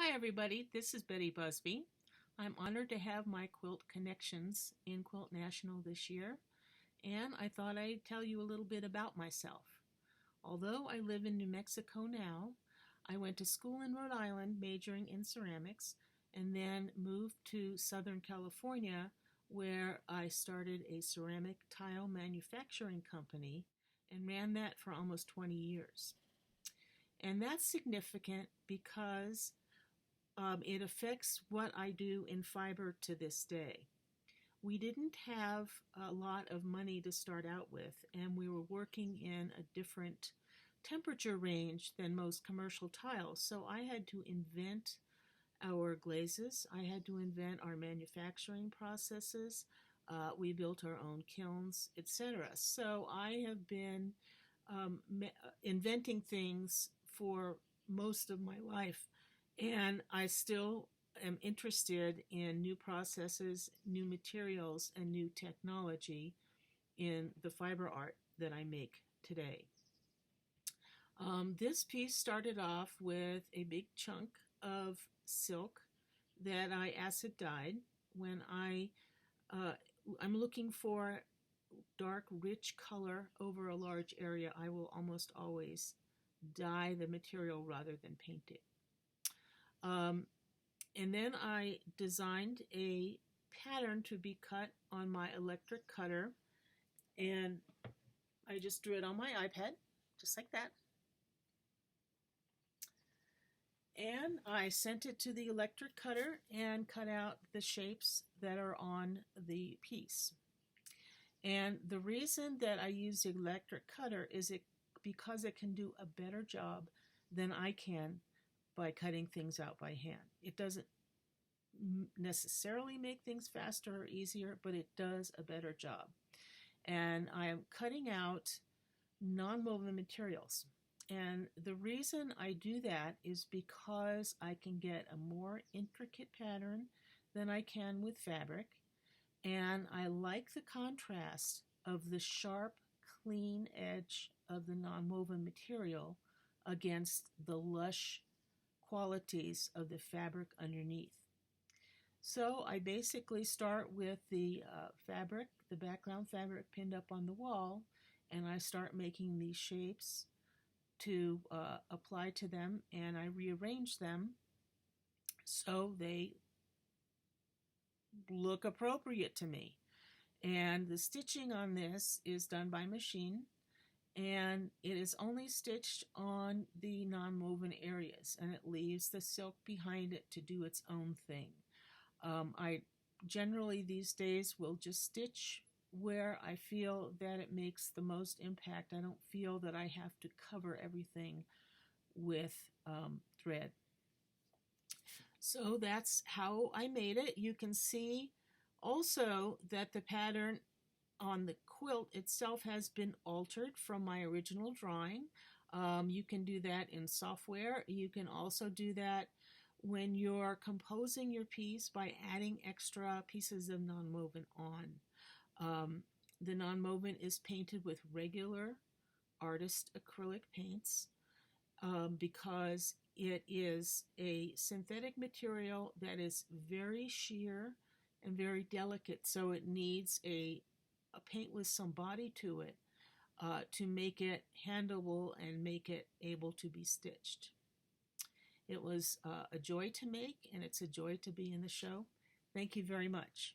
Hi everybody, this is Betty Busby. I'm honored to have my quilt connections in Quilt National this year, and I thought I'd tell you a little bit about myself. Although I live in New Mexico now, I went to school in Rhode Island majoring in ceramics and then moved to Southern California where I started a ceramic tile manufacturing company and ran that for almost 20 years. And that's significant because it affects what I do in fiber to this day. We didn't have a lot of money to start out with, and we were working in a different temperature range than most commercial tiles, so I had to invent our glazes. I had to invent our manufacturing processes. We built our own kilns, etc. So I have been inventing things for most of my life. And I still am interested in new processes, new materials, and new technology in the fiber art that I make today. This piece started off with a big chunk of silk that I acid dyed. When I'm looking for dark, rich color over a large area, I will almost always dye the material rather than paint it. And then I designed a pattern to be cut on my electric cutter, and I just drew it on my iPad, just like that. And I sent it to the electric cutter and cut out the shapes that are on the piece. And the reason that I use the electric cutter is because it can do a better job than I can by cutting things out by hand. It doesn't necessarily make things faster or easier, but it does a better job. And I am cutting out non-woven materials. And the reason I do that is because I can get a more intricate pattern than I can with fabric. And I like the contrast of the sharp, clean edge of the non-woven material against the lush qualities of the fabric underneath. So I basically start with the fabric, the background fabric pinned up on the wall, and I start making these shapes to apply to them, and I rearrange them so they look appropriate to me. And the stitching on this is done by machine, and it is only stitched on the non-woven areas, and it leaves the silk behind it to do its own thing. I generally these days will just stitch where I feel that it makes the most impact. I don't feel that I have to cover everything with thread. So that's how I made it. You can see also that the pattern on the quilt itself has been altered from my original drawing. You can do that in software. You can also do that when you're composing your piece by adding extra pieces of non-woven on. The non-woven is painted with regular artist acrylic paints because it is a synthetic material that is very sheer and very delicate, so it needs a paint with some body to it to make it handleable and make it able to be stitched. It was a joy to make, and it's a joy to be in the show. Thank you very much.